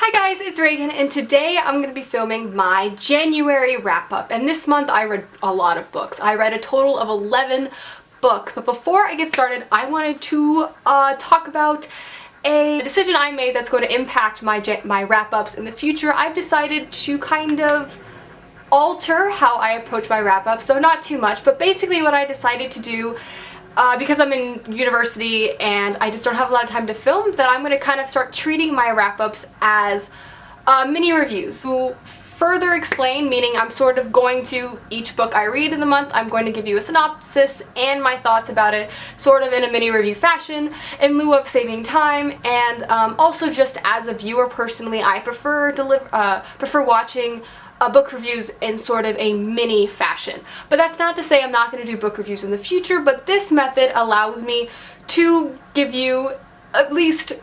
Hi guys, it's Reagan, and today I'm going to be filming my January wrap-up. And this month I read a lot of books. I read a total of 11 books. But before I get started, I wanted to talk about a decision I made that's going to impact my wrap-ups in the future. I've decided to kind of alter how I approach my wrap-ups, so not too much, but basically what I decided to do, because I'm in university and I just don't have a lot of time to film, that I'm going to kind of start treating my wrap-ups as mini reviews. To further explain, meaning I'm sort of going to, each book I read in the month, I'm going to give you a synopsis and my thoughts about it, sort of in a mini review fashion, in lieu of saving time, and also just as a viewer personally, I prefer watching book reviews in sort of a mini fashion. But that's not to say I'm not going to do book reviews in the future, but this method allows me to give you at least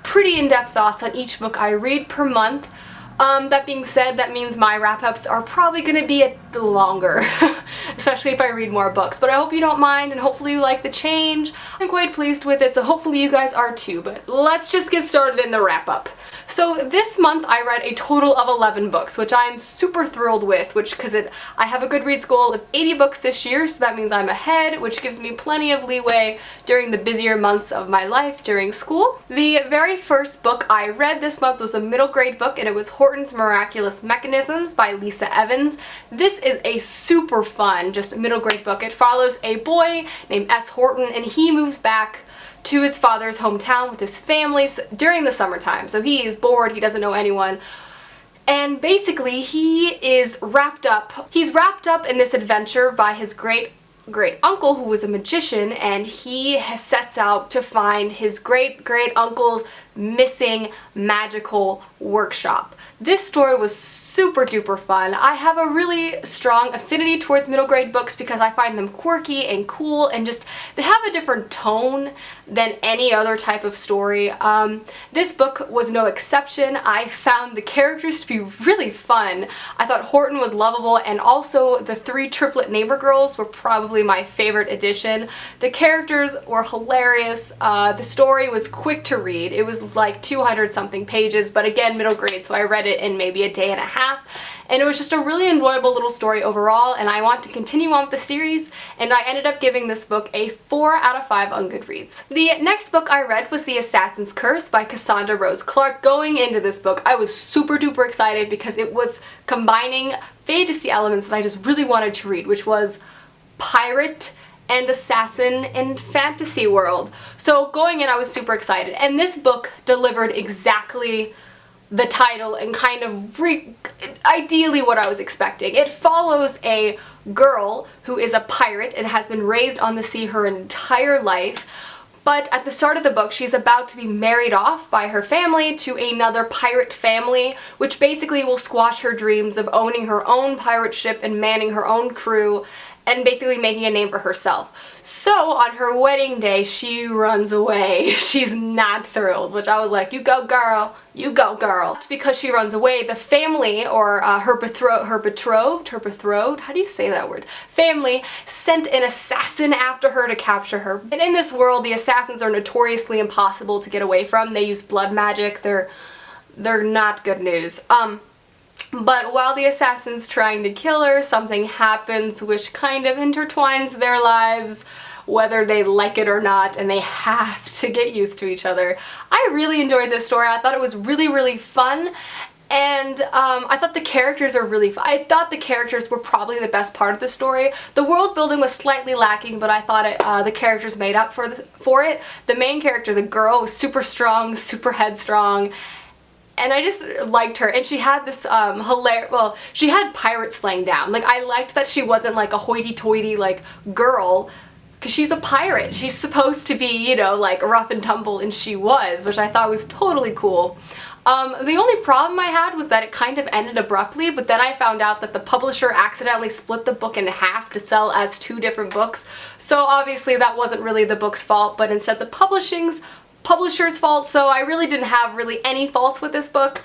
pretty in-depth thoughts on each book I read per month. That being said, that means my wrap-ups are probably going to be a bit longer, especially if I read more books. But I hope you don't mind, and hopefully you like the change. I'm quite pleased with it, so hopefully you guys are too. But let's just get started in the wrap-up. So this month I read a total of 11 books, which I'm super thrilled with, because I have a Goodreads goal of 80 books this year, so that means I'm ahead, which gives me plenty of leeway during the busier months of my life during school. The very first book I read this month was a middle grade book, and it was Horense Miraculous Mechanisms by Lisa Evans. This is a super fun, just middle grade book. It follows a boy named S. Horton, and he moves back to his father's hometown with his family during the summertime. So he is bored, he doesn't know anyone, and basically he's wrapped up in this adventure by his great uncle, who was a magician, and he sets out to find his great uncle's missing magical workshop. This story was super duper fun. I have a really strong affinity towards middle grade books because I find them quirky and cool, and just they have a different tone than any other type of story. This book was no exception. I found the characters to be really fun. I thought Horton was lovable, and also the three triplet neighbor girls were probably my favorite addition. The characters were hilarious. The story was quick to read. It was like 200 something pages, but again, middle grade, so I read it in maybe a day and a half, and it was just a really enjoyable little story overall, and I want to continue on with the series, and I ended up giving this book a 4 out of 5 on Goodreads. The next book I read was The Assassin's Curse by Cassandra Rose Clark. Going into this book, I was super duper excited because it was combining fantasy elements that I just really wanted to read, which was pirate and assassin and fantasy world. So going in, I was super excited, and this book delivered exactly the title and kind of ideally what I was expecting. It follows a girl who is a pirate and has been raised on the sea her entire life, but at the start of the book she's about to be married off by her family to another pirate family, which basically will squash her dreams of owning her own pirate ship and manning her own crew and basically making a name for herself. So on her wedding day, she runs away. She's not thrilled, which I was like, you go girl, you go girl. Because she runs away, the family, or her betrothed, how do you say that word? Family sent an assassin after her to capture her. And in this world, the assassins are notoriously impossible to get away from. They use blood magic. They're not good news. But while the assassin's trying to kill her, something happens which kind of intertwines their lives, whether they like it or not, and they have to get used to each other. I really enjoyed this story. I thought it was really, really fun, and I thought the characters are really fun. I thought the characters were probably the best part of the story. The world building was slightly lacking, but I thought the characters made up for it. The main character, the girl, was super strong, super headstrong, and I just liked her, and she had this she had pirate slang down. Like, I liked that she wasn't like a hoity-toity like girl, because she's a pirate. She's supposed to be, you know, like rough and tumble, and she was, which I thought was totally cool. The only problem I had was that it kind of ended abruptly, but then I found out that the publisher accidentally split the book in half to sell as 2 different books. So obviously that wasn't really the book's fault, but instead the publisher's fault, so I really didn't have really any faults with this book.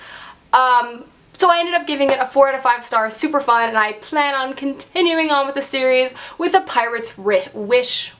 So I ended up giving it a 4 out of 5 stars, super fun, and I plan on continuing on with the series with a pirate's wish.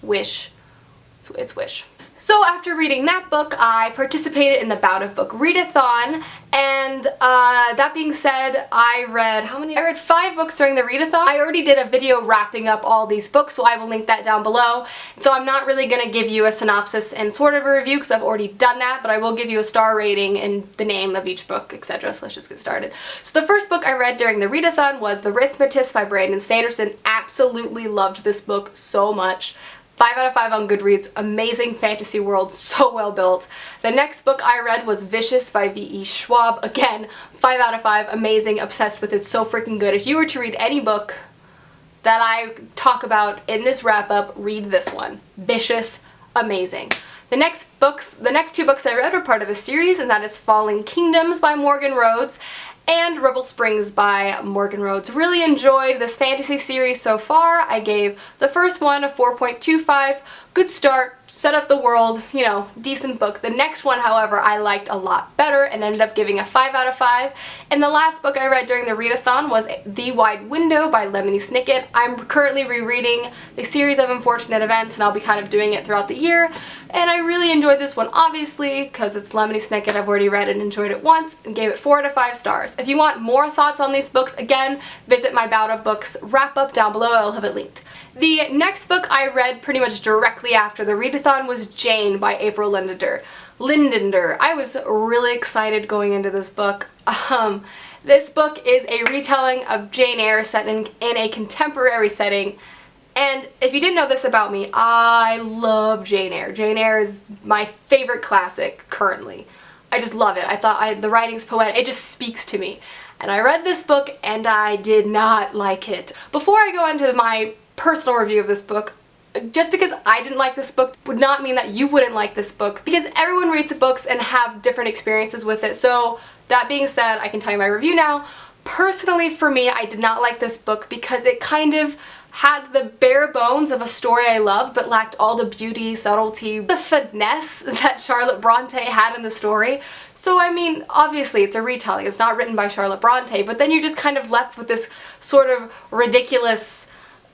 It's wish. So after reading that book, I participated in the Bout of Book Readathon, and that being said, I read, I read 5 books during the readathon. I already did a video wrapping up all these books, so I will link that down below. So I'm not really going to give you a synopsis and sort of a review because I've already done that, but I will give you a star rating and the name of each book, etc. So let's just get started. So the first book I read during the readathon was The Arithmetist by Brandon Sanderson. Absolutely loved this book so much. 5 out of 5 on Goodreads, amazing fantasy world, so well built. The next book I read was Vicious by V.E. Schwab. Again, 5 out of 5, amazing, obsessed with it, so freaking good. If you were to read any book that I talk about in this wrap-up, read this one. Vicious, amazing. The next 2 books I read were part of a series, and that is Falling Kingdoms by Morgan Rhodes and Rebel Springs by Morgan Rhodes. Really enjoyed this fantasy series so far. I gave the first one a 4.25. Good start, set up the world, you know, decent book. The next one, however, I liked a lot better and ended up giving a 5 out of 5. And the last book I read during the readathon was The Wide Window by Lemony Snicket. I'm currently rereading the series of unfortunate events, and I'll be kind of doing it throughout the year. And I really enjoyed this one, obviously, because it's Lemony Snicket. I've already read it and enjoyed it once and gave it 4 out of 5 stars. If you want more thoughts on these books, again, visit my Bout of Books wrap-up down below. I'll have it linked. The next book I read pretty much directly after the readathon was Jane by April Lindender. I was really excited going into this book. This book is a retelling of Jane Eyre set in a contemporary setting. And if you didn't know this about me, I love Jane Eyre. Jane Eyre is my favorite classic currently. I just love it. I thought the writing's poetic. It just speaks to me. And I read this book and I did not like it. Before I go into my personal review of this book, just because I didn't like this book would not mean that you wouldn't like this book, because everyone reads books and have different experiences with it. So that being said, I can tell you my review now. Personally, for me, I did not like this book because it kind of had the bare bones of a story I loved, but lacked all the beauty, subtlety, the finesse that Charlotte Bronte had in the story. So I mean, obviously it's a retelling, it's not written by Charlotte Bronte, but then you're just kind of left with this sort of ridiculous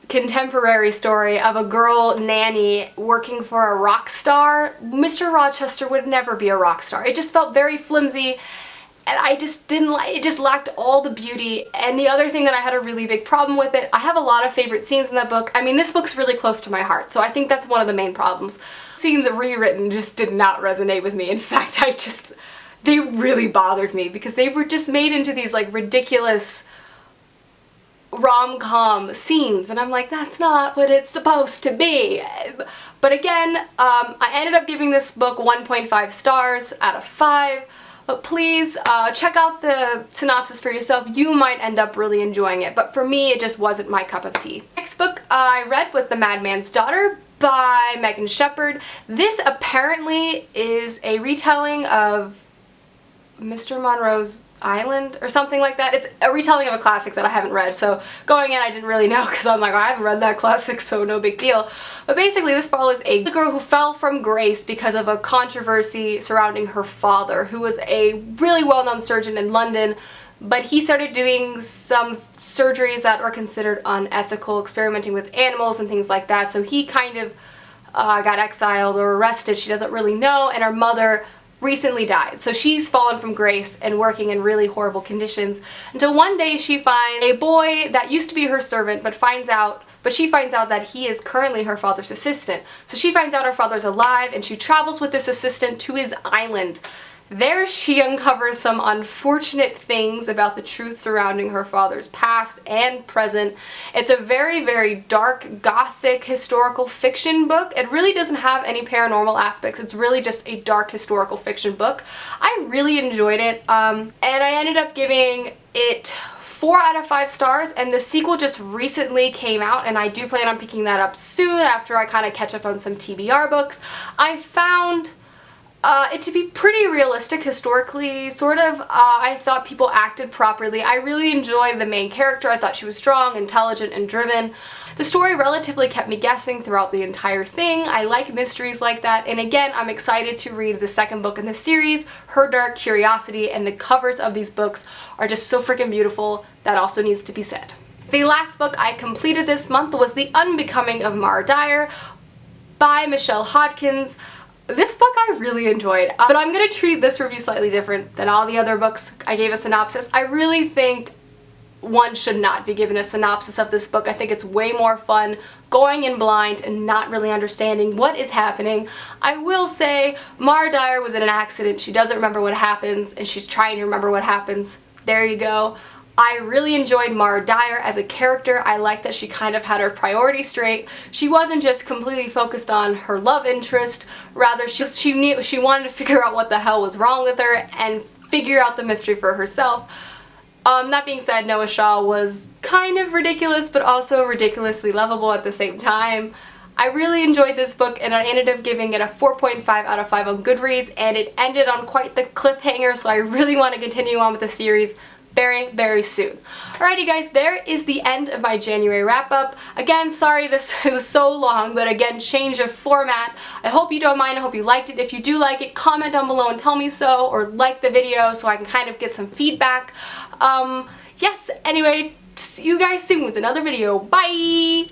contemporary story of a girl nanny working for a rock star. Mr. Rochester would never be a rock star. It just felt very flimsy, and I just didn't like it. Just lacked all the beauty. And the other thing that I had a really big problem with it, I have a lot of favorite scenes in that book. I mean, this book's really close to my heart, so I think that's one of the main problems. Scenes rewritten just did not resonate with me. In fact, they really bothered me because they were just made into these like ridiculous rom-com scenes, and I'm like, that's not what it's supposed to be. But again, I ended up giving this book 1.5 stars out of 5. But please check out the synopsis for yourself. You might end up really enjoying it, but for me it just wasn't my cup of tea. Next book I read was The Madman's Daughter by Megan Shepherd. This apparently is a retelling of Mr. Monroe's Island or something like that. It's a retelling of a classic that I haven't read, so going in I didn't really know because I'm like, I haven't read that classic, so no big deal. But basically this follows a girl who fell from grace because of a controversy surrounding her father, who was a really well-known surgeon in London, but he started doing some surgeries that are considered unethical, experimenting with animals and things like that, so he kind of got exiled or arrested, she doesn't really know, and her mother recently died. So she's fallen from grace and working in really horrible conditions until one day she finds a boy that used to be her servant but she finds out that he is currently her father's assistant. So she finds out her father's alive and she travels with this assistant to his island. There she uncovers some unfortunate things about the truth surrounding her father's past and present. It's a very, very dark, gothic, historical fiction book. It really doesn't have any paranormal aspects. It's really just a dark historical fiction book. I really enjoyed it, and I ended up giving it 4 out of 5 stars, and the sequel just recently came out, and I do plan on picking that up soon after I kind of catch up on some TBR books. I found it to be pretty realistic historically, sort of. I thought people acted properly. I really enjoyed the main character. I thought she was strong, intelligent, and driven. The story relatively kept me guessing throughout the entire thing. I like mysteries like that, and again, I'm excited to read the second book in the series, Her Dark Curiosity, and the covers of these books are just so freaking beautiful. That also needs to be said. The last book I completed this month was The Unbecoming of Dyer by Michelle Hodkins. this book I really enjoyed, but I'm going to treat this review slightly different than all the other books I gave a synopsis. I really think one should not be given a synopsis of this book. I think it's way more fun going in blind and not really understanding what is happening. I will say Mara Dyer was in an accident. She doesn't remember what happens and she's trying to remember what happens. There you go. I really enjoyed Mara Dyer as a character. I liked that she kind of had her priorities straight. She wasn't just completely focused on her love interest. Rather, she knew she wanted to figure out what the hell was wrong with her and figure out the mystery for herself. That being said, Noah Shaw was kind of ridiculous, but also ridiculously lovable at the same time. I really enjoyed this book, and I ended up giving it a 4.5 out of 5 on Goodreads, and it ended on quite the cliffhanger, so I really want to continue on with the series very, very soon. Alrighty guys, there is the end of my January wrap-up. Again, sorry this was so long, but again, change of format. I hope you don't mind. I hope you liked it. If you do like it, comment down below and tell me so, or like the video so I can kind of get some feedback. Yes, anyway, see you guys soon with another video. Bye!